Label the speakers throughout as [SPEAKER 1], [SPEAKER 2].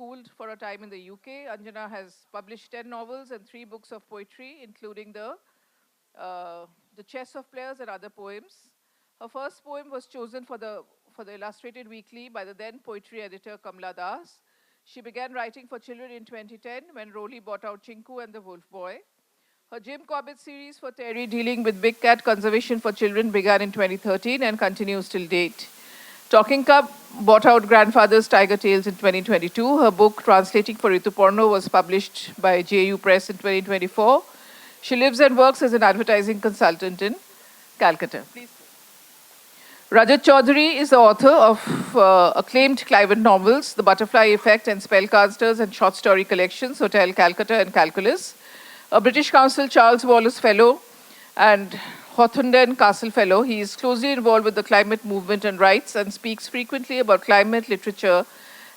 [SPEAKER 1] schooled for a time in the UK. Anjana has published 10 novels and 3 books of poetry, including the Chess of Players and other poems. Her first poem was chosen for the Illustrated Weekly by the then poetry editor Kamla Das. She began writing for children in 2010 when Rowley bought out Chinku and the Wolf Boy. Her Jim Corbett series for Terry dealing with big cat conservation for children began in 2013 and continues till date. Talking Cup bought out Grandfather's Tiger Tales in 2022. Her book, translating for Rituporno, was published by JU Press in 2024. She lives and works as an advertising consultant in Calcutta. Please. Rajat Chaudhuri is the author of acclaimed climate novels, The Butterfly Effect and Spellcasters and short story collections, Hotel Calcutta and Calculus. A British Council Charles Wallace Fellow and Hawthornden Castle Fellow. He is closely involved with the climate movement and rights and speaks frequently about climate literature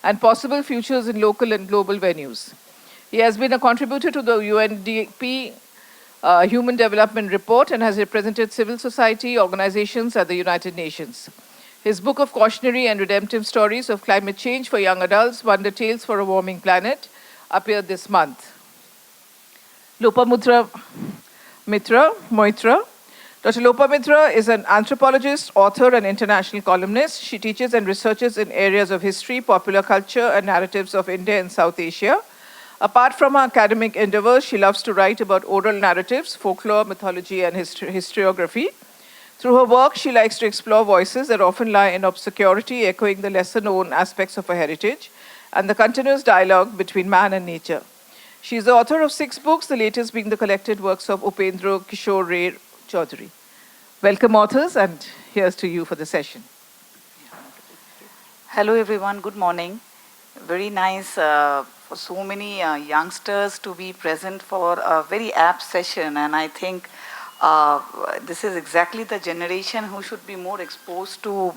[SPEAKER 1] and possible futures in local and global venues. He has been a contributor to the UNDP Human Development Report and has represented civil society organizations at the United Nations. His book of cautionary and redemptive stories of climate change for young adults, Wonder Tales for a Warming Planet, appeared this month. Lopamudra Maitra. Dr. Lopamudra is an anthropologist, author, and international columnist. She teaches and researches in areas of history, popular culture, and narratives of India and South Asia. Apart from her academic endeavors, she loves to write about oral narratives, folklore, mythology, and historiography. Through her work, she likes to explore voices that often lie in obscurity, echoing the lesser-known aspects of her heritage and the continuous dialogue between man and nature. She is the author of 6 books, the latest being the collected works of Upendra Kishore Ray Chaudhuri. Welcome, authors, and here's to you for the session.
[SPEAKER 2] Hello, everyone. Good morning. Very nice for so many youngsters to be present for a very apt session, and I think this is exactly the generation who should be more exposed to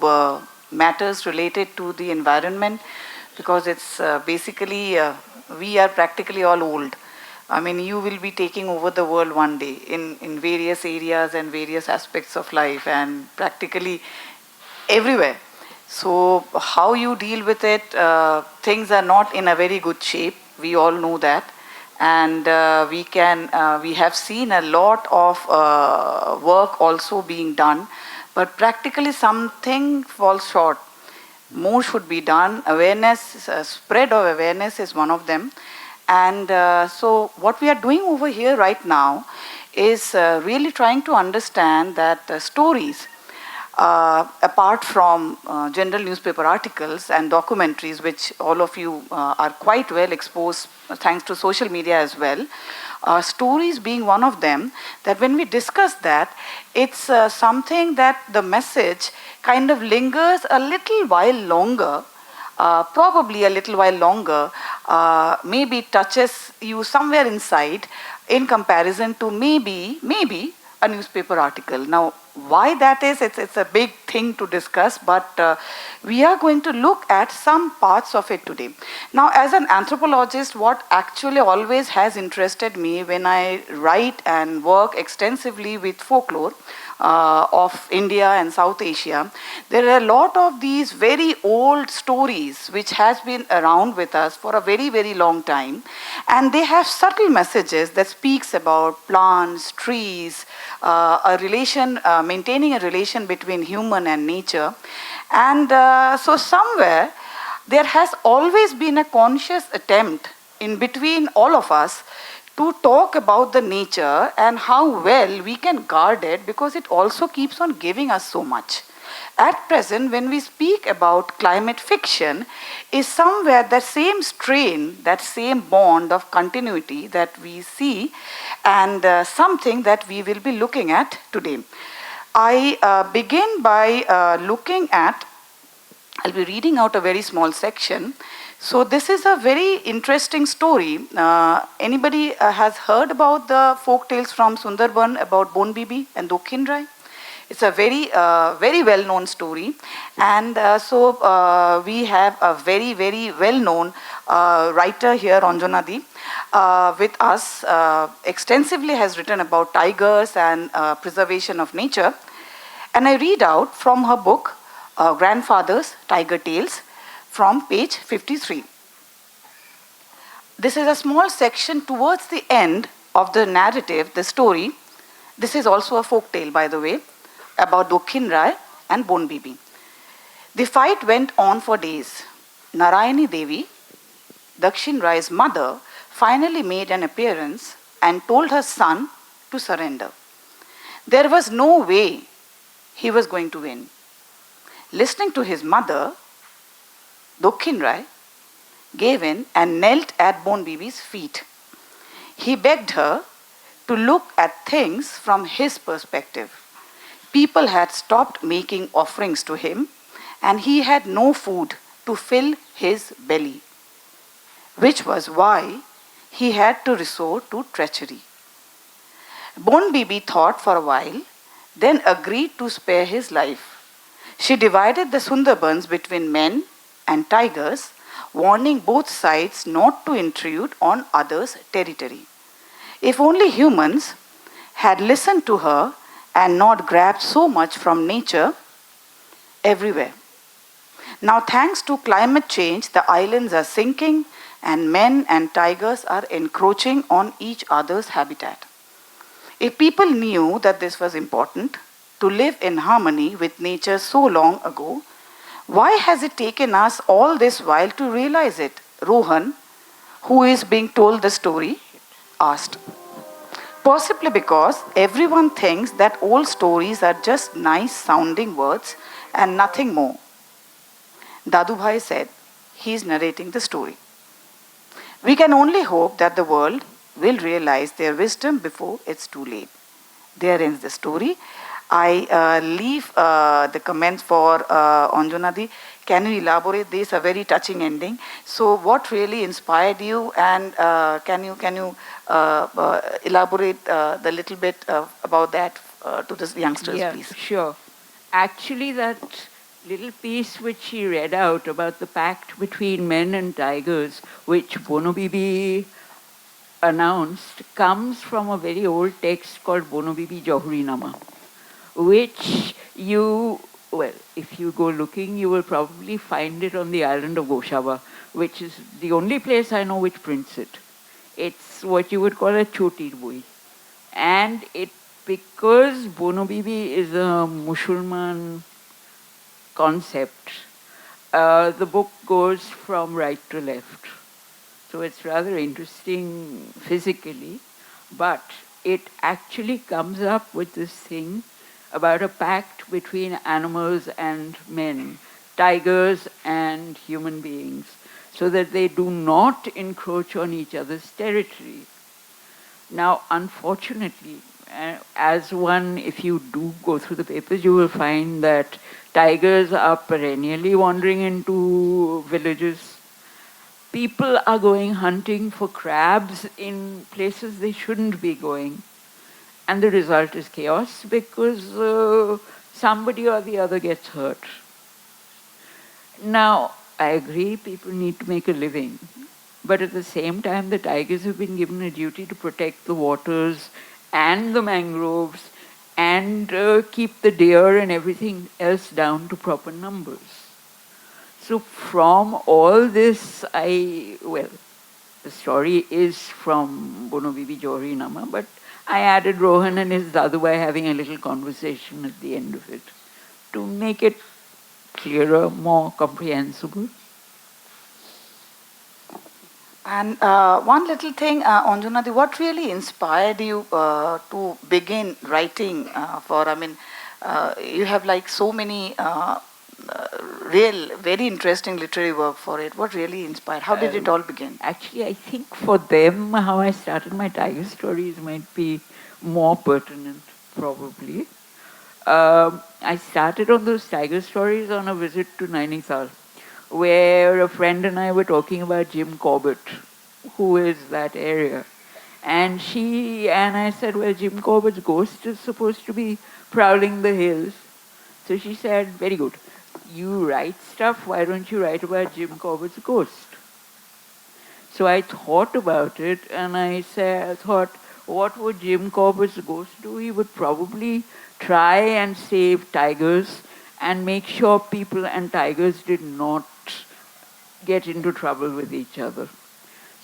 [SPEAKER 2] matters related to the environment, because it's basically we are practically all old. I mean, you will be taking over the world one day in various areas and various aspects of life and practically everywhere. So how you deal with it, things are not in a very good shape. We all know that. And we have seen a lot of work also being done, but practically something falls short. More should be done. Awareness, spread of awareness is one of them. And so what we are doing over here right now is really trying to understand that stories, apart from general newspaper articles and documentaries, which all of you are quite well exposed thanks to social media as well, stories being one of them, that when we discuss that, it's something that the message kind of lingers a little while longer, probably a little while longer, maybe touches you somewhere inside in comparison to maybe a newspaper article. Now, why that is, it's a big thing to discuss, but we are going to look at some parts of it today. Now, as an anthropologist, what actually always has interested me when I write and work extensively with folklore of India and South Asia, there are a lot of these very old stories which has been around with us for a very, very long time, and they have subtle messages that speaks about plants, trees, a relation, maintaining a relation between human and nature. And so somewhere there has always been a conscious attempt in between all of us to talk about the nature and how well we can guard it, because it also keeps on giving us so much. At present, when we speak about climate fiction, is somewhere that same strain, that same bond of continuity that we see, and something that we will be looking at today. I begin by looking at, I'll be reading out a very small section. So this is a very interesting story. Anybody has heard about the folk tales from Sundarban about Bon Bibi and Dokhin Rai? It's a very, very well-known story. And so we have a very, very well-known writer here, Anjana with us, extensively has written about tigers and preservation of nature. And I read out from her book, Grandfather's Tiger Tales, from page 53. this is a small section towards the end of the narrative, the story. This is also a folk tale, by the way, about Dokhin Rai and Bon Bibi. The fight went on for days. Narayani Devi, Dakshin Rai's mother, finally made an appearance and told her son to surrender. There was no way he was going to win. Listening to his mother, Dokhin Rai gave in and knelt at Bon Bibi's feet. He begged her to look at things from his perspective. People had stopped making offerings to him, and he had no food to fill his belly, which was why he had to resort to treachery. Bon Bibi thought for a while, then agreed to spare his life. She divided the Sundarbans between men and tigers, warning both sides not to intrude on others' territory. If only humans had listened to her and not grabbed so much from nature everywhere. Now, thanks to climate change, the islands are sinking and men and tigers are encroaching on each other's habitat. If people knew that this was important, to live in harmony with nature so long ago, why has it taken us all this while to realize it? Rohan, who is being told the story, asked. Possibly because everyone thinks that old stories are just nice sounding words and nothing more. Dadu Bhai said, he is narrating the story. We can only hope that the world will realize their wisdom before it's too late. There ends the story. I leave the comments for Anjana Di. Can you elaborate this? A very touching ending. So, what really inspired you, and can you elaborate the little bit about that to the youngsters, please?
[SPEAKER 3] Sure. Actually, that little piece which she read out about the pact between men and tigers, which Bono Bibi announced, comes from a very old text called Bono Bibi Chaudhuri Nama, which if you go looking, you will probably find it on the island of Goshaba, which is the only place I know which prints it. It's what you would call a choti boi. And because Bono Bibi is a Musulman concept, the book goes from right to left. So it's rather interesting physically, but it actually comes up with this thing about a pact between animals and men, tigers and human beings, so that they do not encroach on each other's territory. Now, unfortunately, if you do go through the papers, you will find that tigers are perennially wandering into villages. People are going hunting for crabs in places they shouldn't be going. And the result is chaos because somebody or the other gets hurt. Now, I agree people need to make a living. But at the same time, the tigers have been given a duty to protect the waters and the mangroves and keep the deer and everything else down to proper numbers. So from all this, the story is from Bono Bibi Chaudhuri Nama, but I added Rohan and his Dadu by having a little conversation at the end of it to make it clearer, more comprehensible.
[SPEAKER 2] And one little thing, Anjana, what really inspired you to begin writing you have like so many very interesting literary work for it. What really inspired? How did it all begin?
[SPEAKER 3] Actually, I think for them, how I started my tiger stories might be more pertinent, probably. I started on those tiger stories on a visit to Nainital, where a friend and I were talking about Jim Corbett, who is that area. And I said, well, Jim Corbett's ghost is supposed to be prowling the hills. So she said, very good. You write stuff, why don't you write about Jim Corbett's ghost? So I thought about it, and I thought, what would Jim Corbett's ghost do? He would probably try and save tigers and make sure people and tigers did not get into trouble with each other.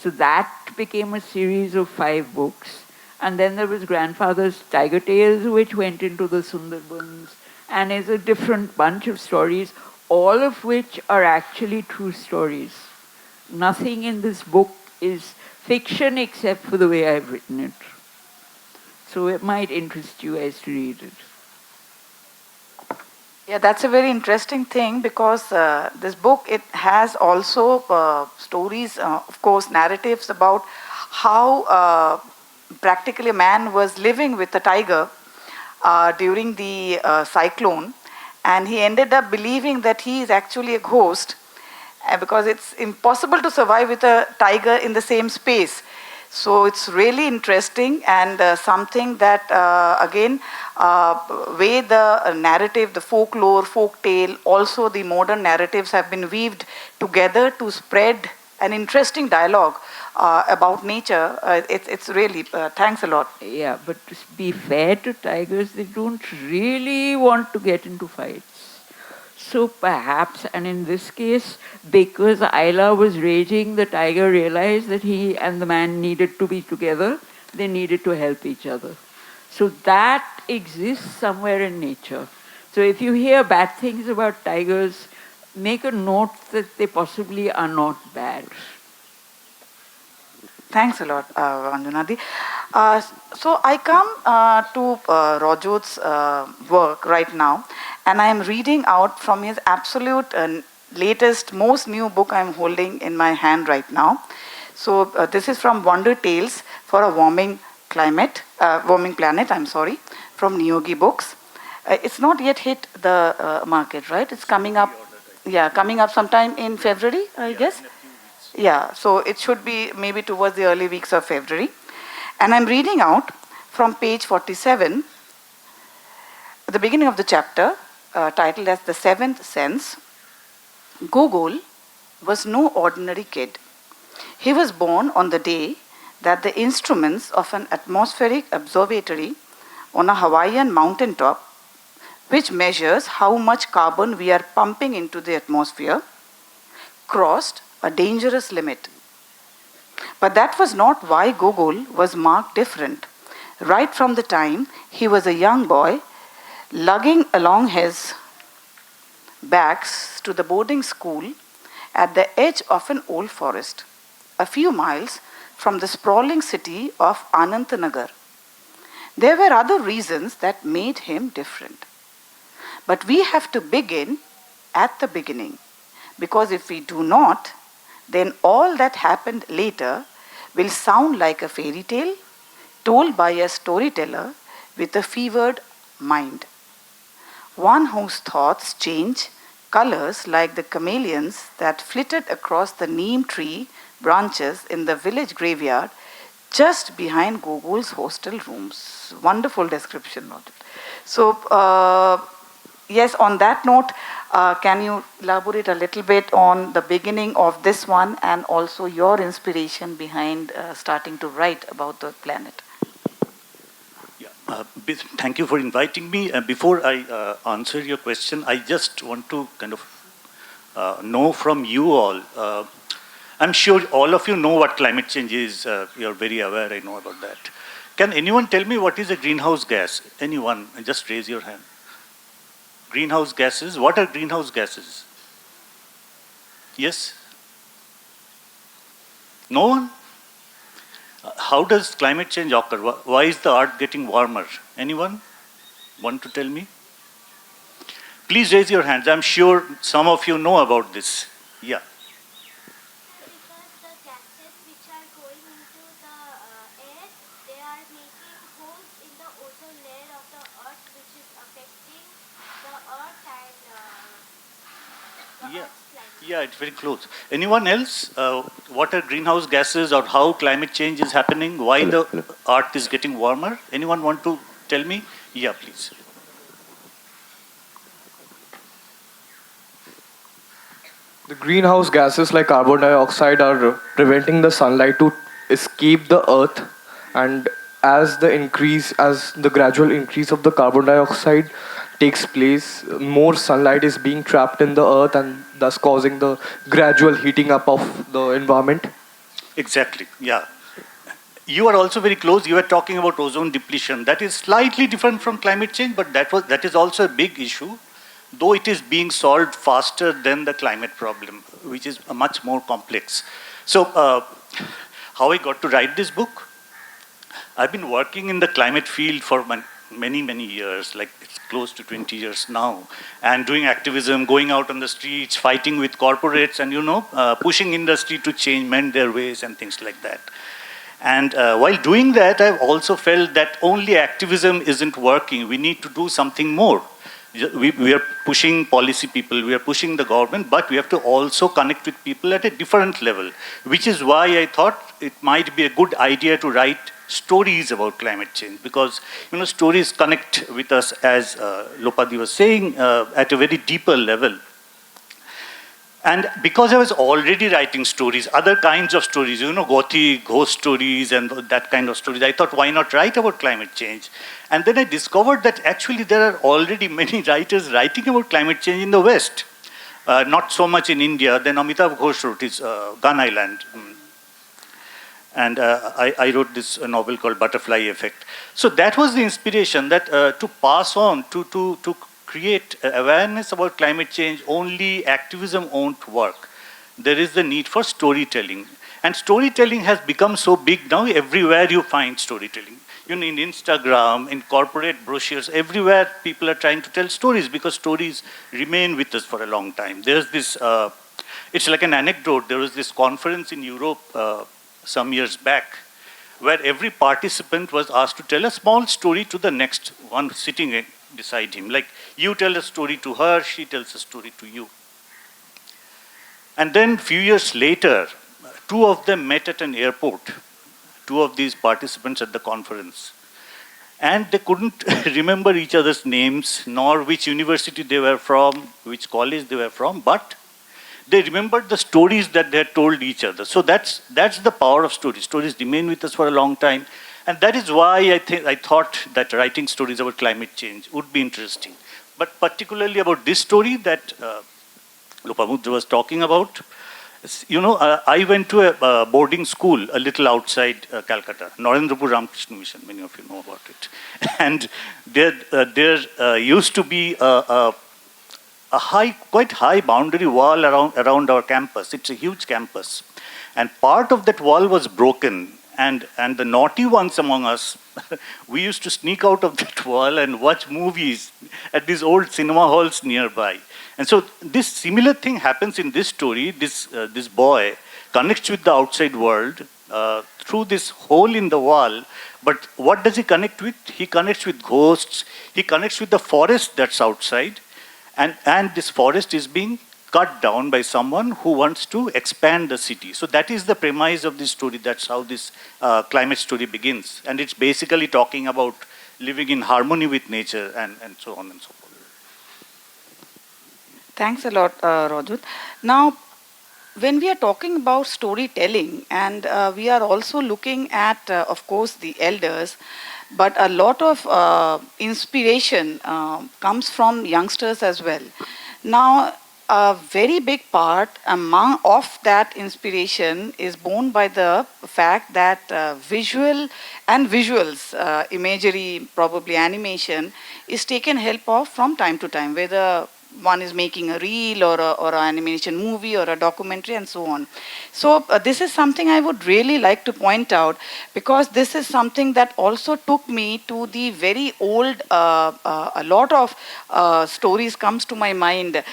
[SPEAKER 3] So that became a series of 5 books. And then there was grandfather's Tiger Tales, which went into the Sundarbans and is a different bunch of stories, all of which are actually true stories. Nothing in this book is fiction except for the way I've written it. So it might interest you guys to read it.
[SPEAKER 2] Yeah, that's a very interesting thing because this book, it has also stories, of course, narratives about how practically a man was living with a tiger during the cyclone, and he ended up believing that he is actually a ghost because it's impossible to survive with a tiger in the same space. So it's really interesting and something that, again, way the narrative, the folklore, folk tale, also the modern narratives have been weaved together to spread an interesting dialogue about nature. It's really, thanks a lot.
[SPEAKER 3] Yeah, but to be fair to tigers, they don't really want to get into fights. So perhaps, and in this case, because Ayla was raging, the tiger realized that he and the man needed to be together. They needed to help each other. So that exists somewhere in nature. So if you hear bad things about tigers, make a note that they possibly are not bad.
[SPEAKER 2] Thanks a lot, Anjana. So I come to Rajat's work right now, and I am reading out from his absolute latest, most new book I'm holding in my hand right now. So this is from Wonder Tales for a Warming Planet, I'm sorry, from Niyogi Books. It's not yet hit the market, right? It's coming up, yeah, coming up sometime in February, I guess. Yeah, so it should be maybe towards the early weeks of February. And I'm reading out from page 47, at the beginning of the chapter, titled as The Seventh Sense. Gogol was no ordinary kid. He was born on the day that the instruments of an atmospheric observatory on a Hawaiian mountaintop, which measures how much carbon we are pumping into the atmosphere, crossed a dangerous limit. But that was not why Gogol was marked different. Right from the time he was a young boy, lugging along his bags to the boarding school at the edge of an old forest, a few miles from the sprawling city of Anantanagar. There were other reasons that made him different. But we have to begin at the beginning, because if we do not, then all that happened later will sound like a fairy tale told by a storyteller with a fevered mind. One whose thoughts change colors like the chameleons that flitted across the neem tree branches in the village graveyard just behind Gogol's hostel rooms. Wonderful description of it. So, yes, on that note, can you elaborate a little bit on the beginning of this one and also your inspiration behind starting to write about the planet?
[SPEAKER 4] Yeah, thank you for inviting me. Before I answer your question, I just want to kind of know from you all. I'm sure all of you know what climate change is. You're very aware, I know about that. Can anyone tell me what is a greenhouse gas? Anyone? Just raise your hand. Greenhouse gases. What are greenhouse gases? Yes? No one? How does climate change occur? Why is the earth getting warmer? Anyone want to tell me? Please raise your hands. I'm sure some of you know about this. Yeah.
[SPEAKER 5] Because the gases which are going into the air, they are making holes in the ozone layer of the earth, which is affecting the earth and the
[SPEAKER 4] Yeah.
[SPEAKER 5] earth's climate.
[SPEAKER 4] Yeah, it's very close. Anyone else? What are greenhouse gases or how climate change is happening? Why the earth is getting warmer? Anyone want to tell me? Yeah, please.
[SPEAKER 6] The greenhouse gases like carbon dioxide are preventing the sunlight to escape the earth, and as the gradual increase of the carbon dioxide takes place, more sunlight is being trapped in the earth and thus causing the gradual heating up of the environment.
[SPEAKER 4] Exactly, yeah. You are also very close. You were talking about ozone depletion. That is slightly different from climate change, but that is also a big issue, though it is being solved faster than the climate problem, which is much more complex. So, how I got to write this book? I've been working in the climate field for many, many years, like it's close to 20 years now, and doing activism, going out on the streets, fighting with corporates, and pushing industry to change, mend their ways, and things like that. And while doing that, I've also felt that only activism isn't working. We need to do something more. We are pushing policy people, we are pushing the government, but we have to also connect with people at a different level, which is why I thought it might be a good idea to write stories about climate change, because stories connect with us, as Lopadi was saying, at a very deeper level. And because I was already writing stories, other kinds of stories, Gothic, ghost stories, and that kind of stories, I thought, why not write about climate change? And then I discovered that actually there are already many writers writing about climate change in the West. Not so much in India. Then Amitav Ghosh wrote his Gun Island. And I wrote this novel called Butterfly Effect. So that was the inspiration, that to pass on, to create awareness about climate change, only activism won't work. There is the need for storytelling. And storytelling has become so big now, everywhere you find storytelling. In Instagram, in corporate brochures, everywhere people are trying to tell stories, because stories remain with us for a long time. There's this, it's like an anecdote. There was this conference in Europe some years back, where every participant was asked to tell a small story to the next one sitting beside him. Like, you tell a story to her, she tells a story to you. And then a few years later, two of them met at an airport, two of these participants at the conference. And they couldn't remember each other's names, nor which university they were from, which college they were from, but they remembered the stories that they had told each other. So that's the power of stories. Stories remain with us for a long time. And that is why I thought that writing stories about climate change would be interesting. But particularly about this story that Lopamudra was talking about, I went to a boarding school a little outside Calcutta, Narendrapur Ramakrishna Mission, many of you know about it. And there used to be a quite high boundary wall around our campus. It's a huge campus. And part of that wall was broken. And the naughty ones among us, we used to sneak out of that wall and watch movies at these old cinema halls nearby. And so this similar thing happens in this story. This boy connects with the outside world through this hole in the wall. But what does he connect with? He connects with ghosts. He connects with the forest that's outside. And this forest is being cut down by someone who wants to expand the city. So that is the premise of this story. That's how this climate story begins. And it's basically talking about living in harmony with nature and so on and so forth.
[SPEAKER 2] Thanks a lot, Rajat. Now, when we are talking about storytelling, and we are also looking at, of course, the elders, but a lot of inspiration comes from youngsters as well. Now, a very big part of that inspiration is borne by the fact that visuals, imagery, probably animation, is taken help of from time to time, whether one is making a reel or an animation movie or a documentary and so on. So this is something I would really like to point out, because this is something that also took me to the very old, a lot of stories comes to my mind,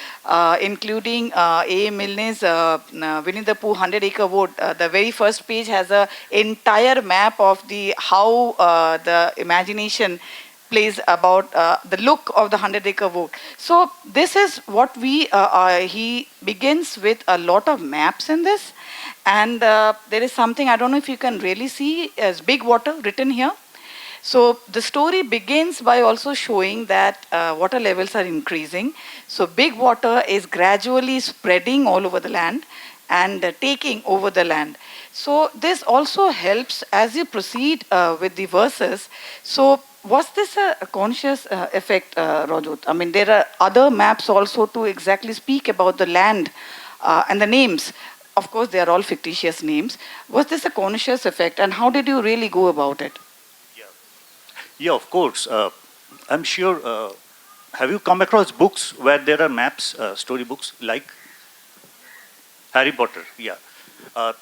[SPEAKER 2] including A. Milne's Winnie the Pooh 100-Acre Wood. The very first page has an entire map of how the imagination plays about the look of the 100-Acre Wood. So this is what he begins with a lot of maps in this. And there is something, I don't know if you can really see, as big water written here. So the story begins by also showing that water levels are increasing. So big water is gradually spreading all over the land and taking over the land. So this also helps as you proceed with the verses. So was this a conscious effect, Rajat? I mean, there are other maps also to exactly speak about the land and the names of course, they are all fictitious names. Was this a conscious effect, and how did you really go about it?
[SPEAKER 4] Yeah, of course. I'm sure. Have you come across books where there are maps, story books like Harry Potter? Yeah.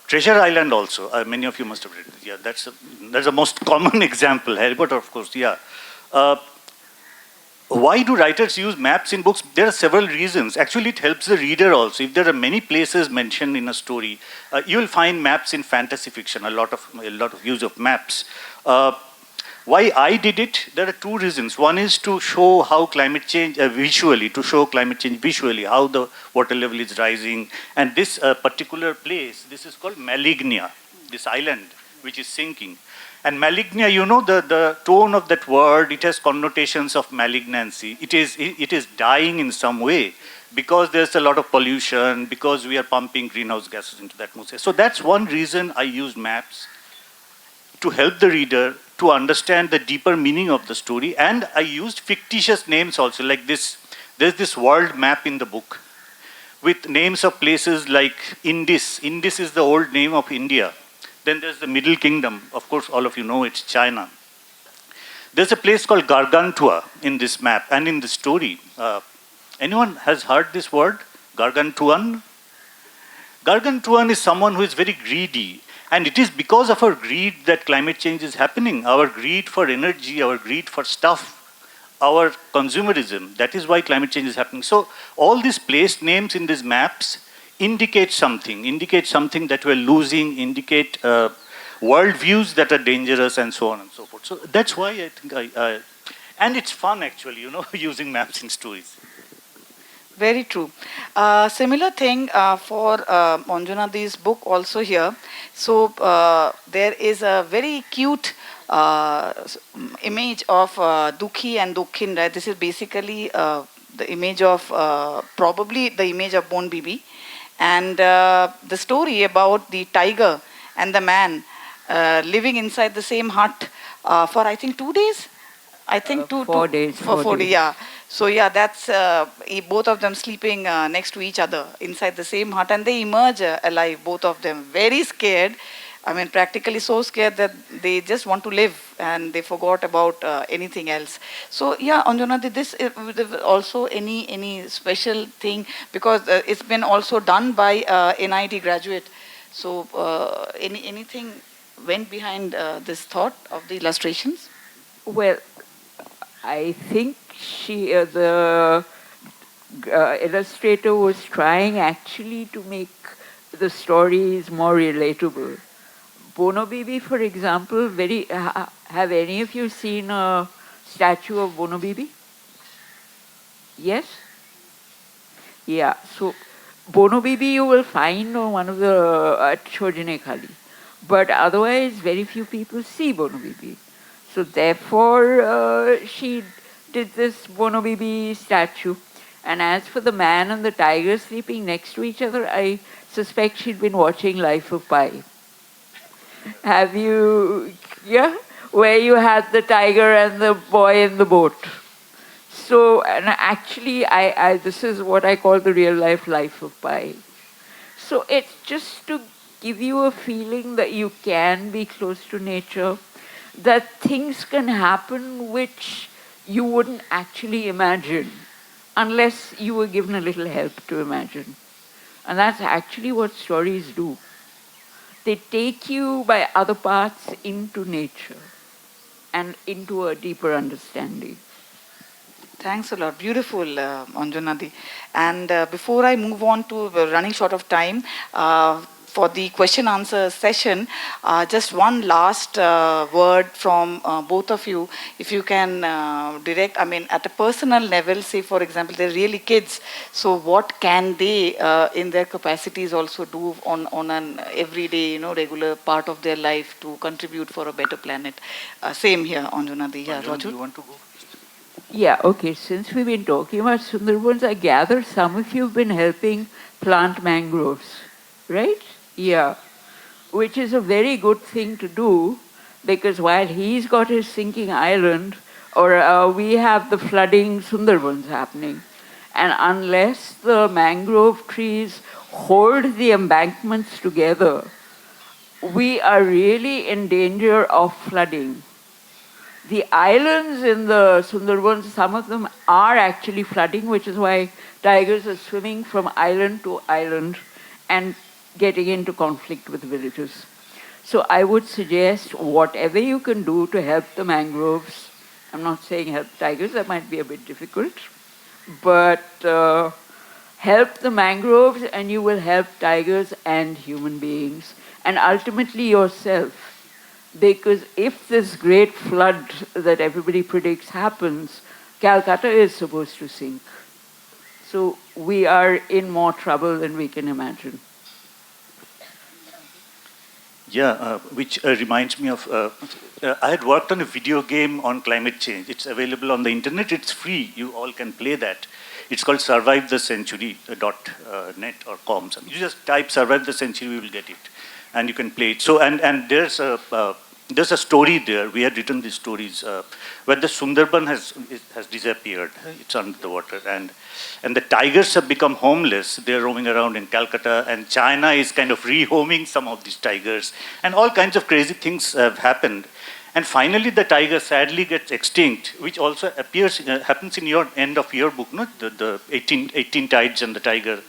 [SPEAKER 4] Treasure Island also. Many of you must have read it. Yeah, that's the most common example. Harry Potter, of course. Yeah. Uh, why do writers use maps in books? There are several reasons. Actually, it helps the reader also. If there are many places mentioned in a story, you will find maps in fantasy fiction. A lot of use of maps. Why I did it? There are two reasons. One is to show how climate change visually, how the water level is rising. And this particular place, this is called Malignia, this island which is sinking. And Malignia, you know, the tone of that word, it has connotations of malignancy. It is dying in some way because there's a lot of pollution, because we are pumping greenhouse gases into the atmosphere. So that's one reason I use maps, to help the reader to understand the deeper meaning of the story. And I used fictitious names also, like this. There's this world map in the book with names of places like Indus. Indus is the old name of India. Then there's the Middle Kingdom. Of course, all of you know it's China. There's a place called Gargantua in this map and in the story. Anyone has heard this word? Gargantuan? Gargantuan is someone who is very greedy. And it is because of our greed that climate change is happening. Our greed for energy, our greed for stuff, our consumerism. That is why climate change is happening. So all these place names in these maps indicate something that we're losing, indicate worldviews that are dangerous, and so on and so forth. So that's why I think and it's fun actually, you know, using maps in stories.
[SPEAKER 2] Very true. Similar thing for Anjana's book also here. So there is a very cute image of Dukhi and Dukhin. Right? This is basically the image of, probably the image of Bon Bibi. And the story about the tiger and the man living inside the same hut for I think 2 days. I think
[SPEAKER 3] 4 days.
[SPEAKER 2] For 4 days, yeah. So yeah, that's both of them sleeping next to each other inside the same hut, and they emerge alive, both of them, very scared. I mean, practically so scared that they just want to live and they forgot about anything else. So yeah, Anjana, did this also any special thing, because it's been also done by NIT graduate. So anything went behind this thought of the illustrations?
[SPEAKER 3] Well, I think the illustrator was trying actually to make the stories more relatable. Bono Bibi, for example, have any of you seen a statue of Bono Bibi? Yes? Yeah, so Bono Bibi you will find on one of the at Chaudhuri Khali. But otherwise, very few people see Bono Bibi. So therefore, she did this Bono Bibi statue. And as for the man and the tiger sleeping next to each other, I suspect she'd been watching Life of Pi. Have you, yeah? Where you had the tiger and the boy in the boat. So, and actually, this is what I call the real life of Pi. So it's just to give you a feeling that you can be close to nature, that things can happen which you wouldn't actually imagine unless you were given a little help to imagine. And that's actually what stories do. They take you by other paths into nature and into a deeper understanding.
[SPEAKER 2] Thanks a lot. Beautiful, Anjana. And before I move on to running short of time, for the question answer session, just one last word from both of you. If you can direct, I mean, at a personal level, say for example, they're really kids. So what can they, in their capacities, also do on an everyday, regular part of their life to contribute for a better planet? Same here, Anjana. Yeah,
[SPEAKER 4] Anjana,
[SPEAKER 2] Rajat?
[SPEAKER 4] you want to go?
[SPEAKER 3] Yeah, okay. Since we've been talking about Sundarbans, I gather some of you have been helping plant mangroves, right? Yeah, which is a very good thing to do, because while he's got his sinking island, or we have the flooding Sundarbans happening. And unless the mangrove trees hold the embankments together, we are really in danger of flooding. The islands in the Sundarbans, some of them are actually flooding, which is why tigers are swimming from island to island and getting into conflict with villages. So I would suggest whatever you can do to help the mangroves. I'm not saying help tigers, that might be a bit difficult, but help the mangroves and you will help tigers and human beings, and ultimately yourself. Because if this great flood that everybody predicts happens, Calcutta is supposed to sink. So we are in more trouble than we can imagine.
[SPEAKER 4] Yeah, which reminds me of, I had worked on a video game on climate change. It's available on the internet, it's free, you all can play that. It's called Survive the Century .net or com. You just type Survive the Century, we will get it. And you can play it. So, and there's a story there. We had written these stories where the Sundarban has disappeared. It's under the water, and the tigers have become homeless. They're roaming around in Calcutta, and China is kind of rehoming some of these tigers, and all kinds of crazy things have happened. And finally, the tiger sadly gets extinct, which also happens in your end of your book, no? The 18 tides and the tiger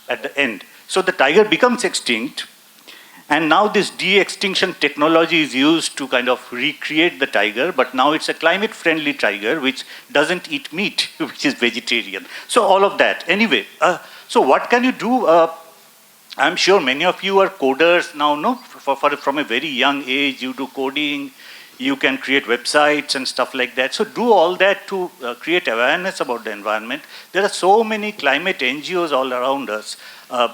[SPEAKER 4] at the end. So the tiger becomes extinct. And now this de-extinction technology is used to kind of recreate the tiger, but now it's a climate-friendly tiger which doesn't eat meat, which is vegetarian. So all of that. Anyway, so what can you do? I'm sure many of you are coders now, no? From a very young age, you do coding, you can create websites and stuff like that. So do all that to create awareness about the environment. There are so many climate NGOs all around us.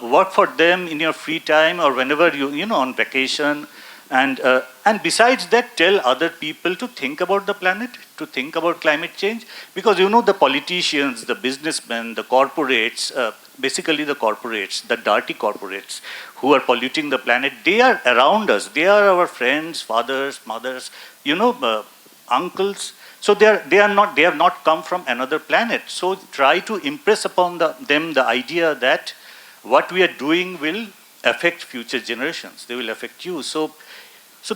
[SPEAKER 4] Work for them in your free time or whenever you know, on vacation. And besides that, tell other people to think about the planet, to think about climate change. Because you know, the politicians, the businessmen, the corporates, basically the corporates, the dirty corporates who are polluting the planet, they are around us. They are our friends, fathers, mothers, you know, uncles. So they have not come from another planet. So try to impress upon them the idea that what we are doing will affect future generations. They will affect you. So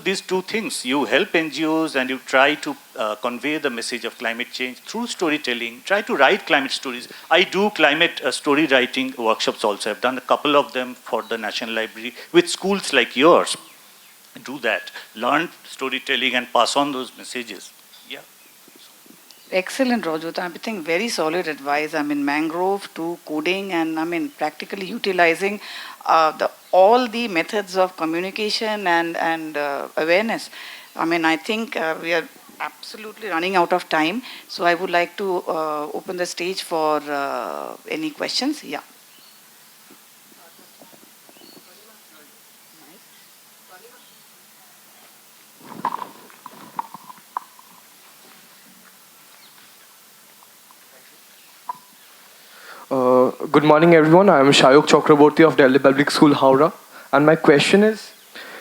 [SPEAKER 4] these two things, you help NGOs and you try to convey the message of climate change through storytelling. Try to write climate stories. I do climate story writing workshops also. I've done a couple of them for the National Library with schools like yours. Do that. Learn storytelling and pass on those messages. Yeah.
[SPEAKER 2] Excellent, Rajat. I think very solid advice. I mean, mangrove to coding and I mean, practically utilizing all the methods of communication and awareness. I mean, I think we are absolutely running out of time. So I would like to open the stage for any questions. Yeah.
[SPEAKER 6] Good morning, everyone. I am Shayok Chakraborty of Delhi Public School, Howrah. And my question is,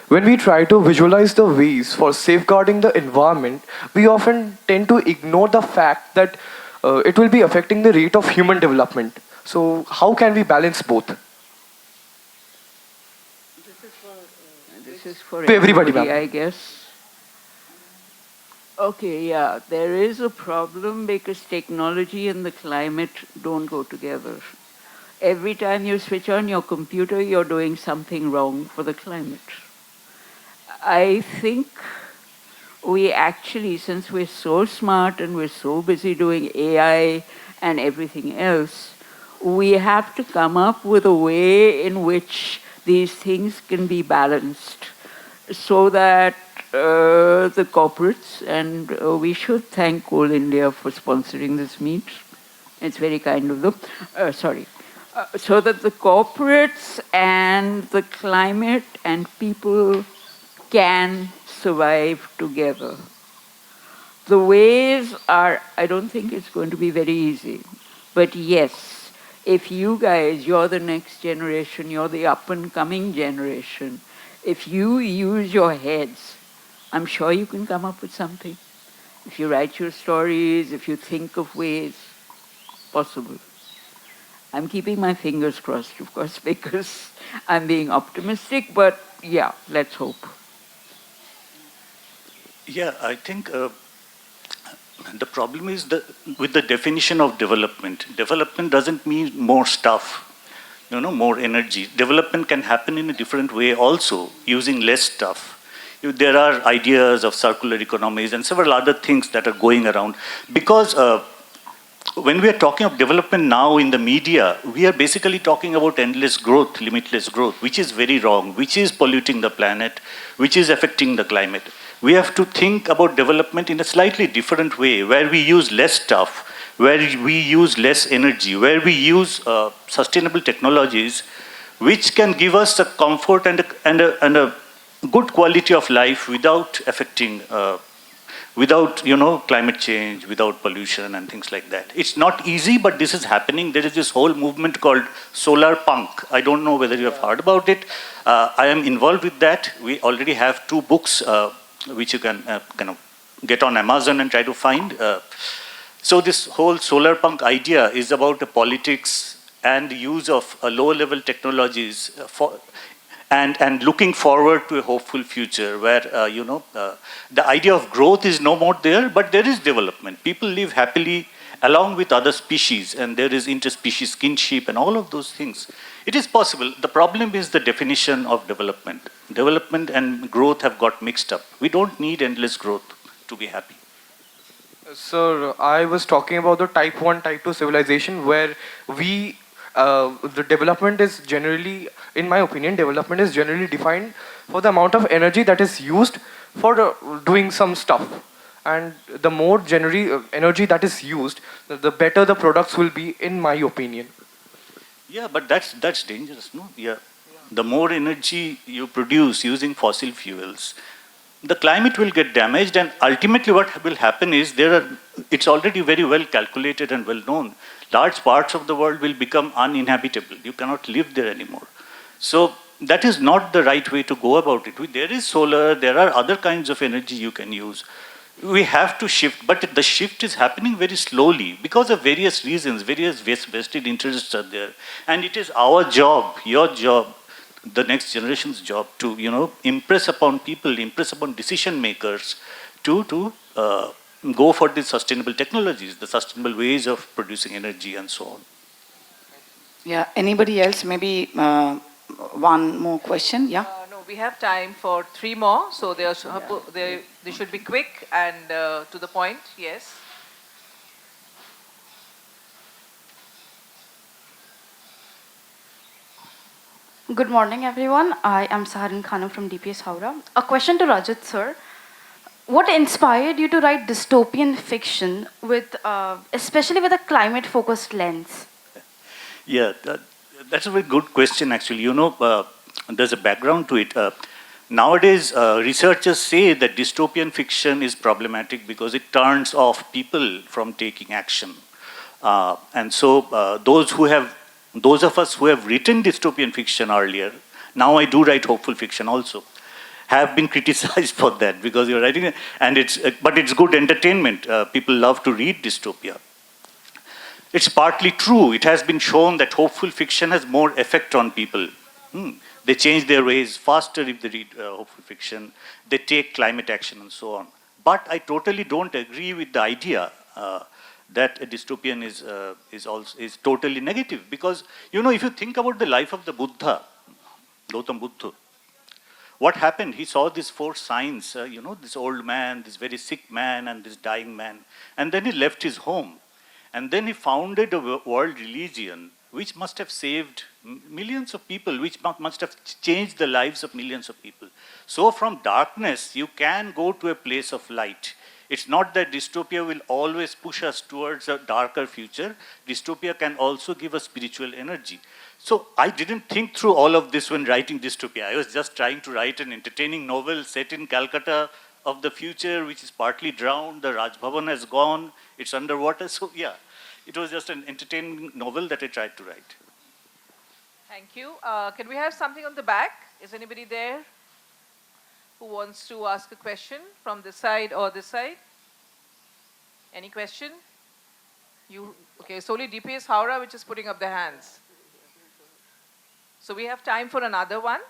[SPEAKER 6] when we try to visualize the ways for safeguarding the environment, we often tend to ignore the fact that it will be affecting the rate of human development. So how can we balance both?
[SPEAKER 3] This is for
[SPEAKER 6] To everybody, ma'am.
[SPEAKER 3] I guess. Okay, yeah, there is a problem because technology and the climate don't go together. Every time you switch on your computer, you're doing something wrong for the climate. I think we actually, since we're so smart and we're so busy doing AI and everything else, we have to come up with a way in which these things can be balanced so that the corporates, and we should thank Coal India for sponsoring this meet. It's very kind of them. So that the corporates and the climate and people can survive together. The ways are, I don't think it's going to be very easy. But yes, if you guys, you're the next generation, you're the up and coming generation, if you use your heads, I'm sure you can come up with something. If you write your stories, if you think of ways, possible. I'm keeping my fingers crossed, of course, because I'm being optimistic, but yeah, let's hope.
[SPEAKER 4] Yeah, I think the problem is with the definition of development. Development doesn't mean more stuff, more energy. Development can happen in a different way also, using less stuff. There are ideas of circular economies and several other things that are going around. Because when we are talking of development now in the media, we are basically talking about endless growth, limitless growth, which is very wrong, which is polluting the planet, which is affecting the climate. We have to think about development in a slightly different way, where we use less stuff, where we use less energy, where we use sustainable technologies, which can give us a comfort and a good quality of life without affecting without climate change, without pollution and things like that. It's not easy, but this is happening. There is this whole movement called solar punk. I don't know whether you have heard about it. I am involved with that. We already have 2 books which you can kind of get on Amazon and try to find. So this whole solar punk idea is about the politics and use of low level technologies and looking forward to a hopeful future where the idea of growth is no more there, but there is development. People live happily along with other species, and there is interspecies kinship and all of those things. It is possible. The problem is the definition of development. Development and growth have got mixed up. We don't need endless growth to be happy.
[SPEAKER 6] Sir, I was talking about the type 1, type 2 civilization where the development is generally, in my opinion, development is generally defined for the amount of energy that is used for doing some stuff. And the more generally energy that is used, the better the products will be, in my opinion.
[SPEAKER 4] Yeah, but that's dangerous, no? Yeah. The more energy you produce using fossil fuels, the climate will get damaged, and ultimately what will happen is it's already very well calculated and well known. Large parts of the world will become uninhabitable. You cannot live there anymore. So that is not the right way to go about it. There is solar, there are other kinds of energy you can use. We have to shift, but the shift is happening very slowly because of various reasons. Various vested interests are there, and it is our job, your job, the next generation's job to impress upon people, impress upon decision makers to go for the sustainable technologies, the sustainable ways of producing energy and so on.
[SPEAKER 2] Yeah, anybody else? Maybe one more question. Yeah.
[SPEAKER 1] No, we have time for 3 more, so they should be quick and to the point. Yes.
[SPEAKER 7] Good morning, everyone. I am Saharan Khanum from DPS Howrah. A question to Rajat, sir. What inspired you to write dystopian fiction with, especially with a climate-focused lens?
[SPEAKER 4] Yeah, that's a very good question, actually. There's a background to it. Nowadays, researchers say that dystopian fiction is problematic because it turns off people from taking action. And so those of us who have written dystopian fiction earlier, now I do write hopeful fiction also, have been criticized for that because you're writing, but it's good entertainment. People love to read dystopia. It's partly true. It has been shown that hopeful fiction has more effect on people. They change their ways faster if they read hopeful fiction. They take climate action and so on. But I totally don't agree with the idea that a dystopian is totally negative, because if you think about the life of the Buddha, Gautam Buddha, what happened? He saw these 4 signs, this old man, this very sick man, and this dying man, and then he left his home, and then he founded a world religion which must have saved millions of people, which must have changed the lives of millions of people. So from darkness, you can go to a place of light. It's not that dystopia will always push us towards a darker future. Dystopia can also give us spiritual energy. So I didn't think through all of this when writing dystopia. I was just trying to write an entertaining novel set in Calcutta of the future, which is partly drowned. The Raj Bhavan has gone. It's underwater. So yeah, it was just an entertaining novel that I tried to write.
[SPEAKER 1] Thank you. Can we have something on the back? Is anybody there who wants to ask a question from this side or this side? Any question? You Okay, it's only DPS Howrah which is putting up their hands. So we have time for another one.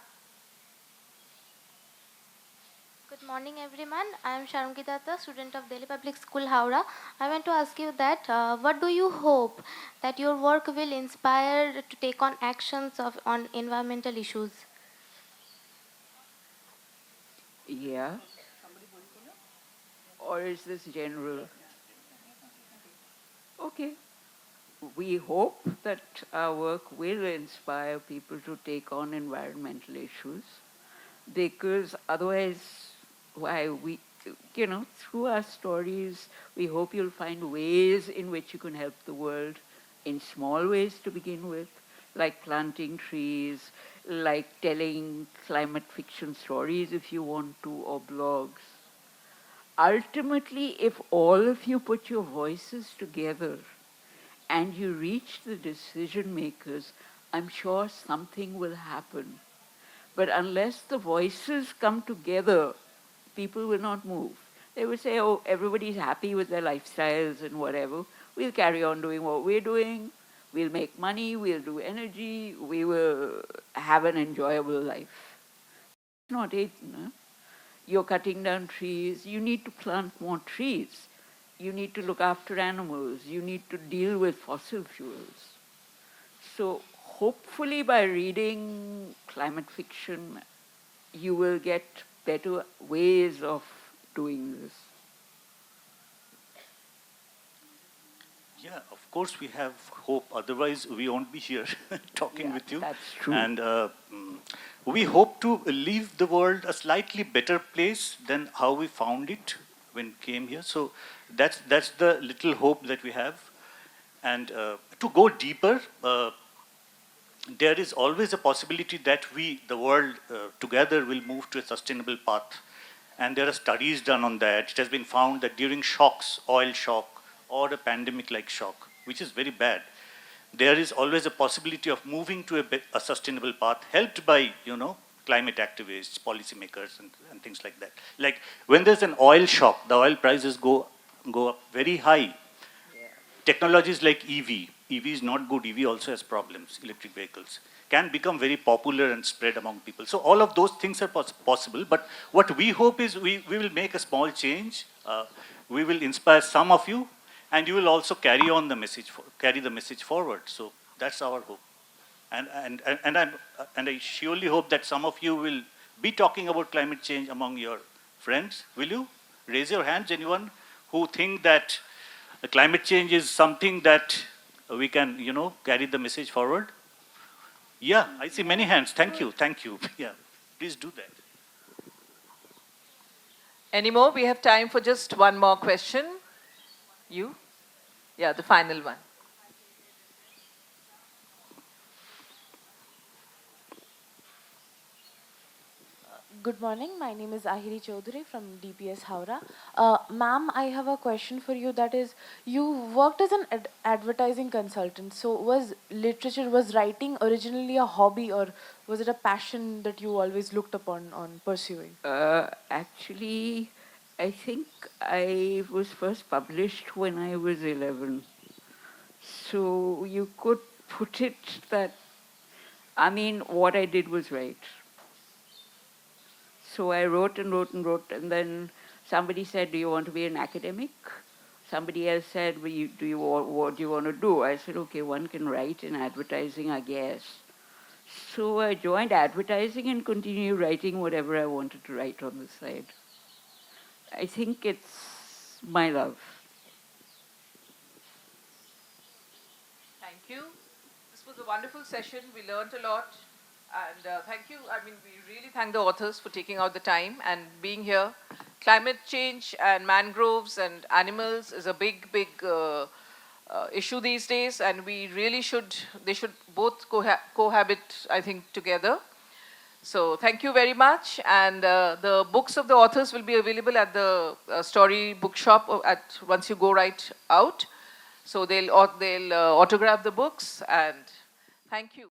[SPEAKER 5] Good morning, everyone. I am Sharmki Datta, student of Delhi Public School, Howrah. I want to ask you that what do you hope that your work will inspire to take on actions on environmental issues?
[SPEAKER 3] Yeah. Or is this general? Okay. We hope that our work will inspire people to take on environmental issues, because otherwise, why we, through our stories, we hope you'll find ways in which you can help the world in small ways to begin with, like planting trees, like telling climate fiction stories if you want to, or blogs. Ultimately, if all of you put your voices together and you reach the decision makers, I'm sure something will happen. But unless the voices come together, people will not move. They will say, oh, everybody's happy with their lifestyles and whatever. We'll carry on doing what we're doing. We'll make money. We'll do energy. We will have an enjoyable life. It's not it, no? You're cutting down trees. You need to plant more trees. You need to look after animals. You need to deal with fossil fuels. So hopefully by reading climate fiction, you will get better ways of doing this.
[SPEAKER 4] Yeah, of course we have hope. Otherwise, we won't be here talking with you.
[SPEAKER 3] That's true.
[SPEAKER 4] And we hope to leave the world a slightly better place than how we found it when we came here. So that's the little hope that we have. And to go deeper, there is always a possibility that we, the world together, will move to a sustainable path. And there are studies done on that. It has been found that during shocks, oil shock, or a pandemic-like shock, which is very bad, there is always a possibility of moving to a sustainable path, helped by, climate activists, policymakers, and things like that. Like when there's an oil shock, the oil prices go up very high. Technologies like EV is not good, EV also has problems, electric vehicles, can become very popular and spread among people. So all of those things are possible, but what we hope is we will make a small change, we will inspire some of you, and you will also carry the message forward. So that's our hope. And I surely hope that some of you will be talking about climate change among your friends. Will you? Raise your hands, anyone who think that climate change is something that we can, carry the message forward. Yeah, I see many hands. Thank you. Yeah, please do that.
[SPEAKER 1] Any more? We have time for just one more question. You? Yeah, the final one.
[SPEAKER 8] Good morning. My name is Ahiri Chaudhuri from DPS Howrah. Ma'am, I have a question for you. That is, you worked as an advertising consultant. So was writing originally a hobby, or was it a passion that you always looked upon on pursuing?
[SPEAKER 3] Actually, I think I was first published when I was 11. So you could put it that, what I did was right. So I wrote, and then somebody said, do you want to be an academic? Somebody else said, what do you want to do? I said, okay, one can write in advertising, I guess. So I joined advertising and continued writing whatever I wanted to write on the side. I think it's my love.
[SPEAKER 1] Thank you. This was a wonderful session. We learned a lot. And thank you. We really thank the authors for taking out the time and being here. Climate change and mangroves and animals is a big issue these days, and they should both cohabit, I think, together. So thank you very much. And the books of the authors will be available at the Story Bookshop once you go right out. So they'll autograph the books, and thank you.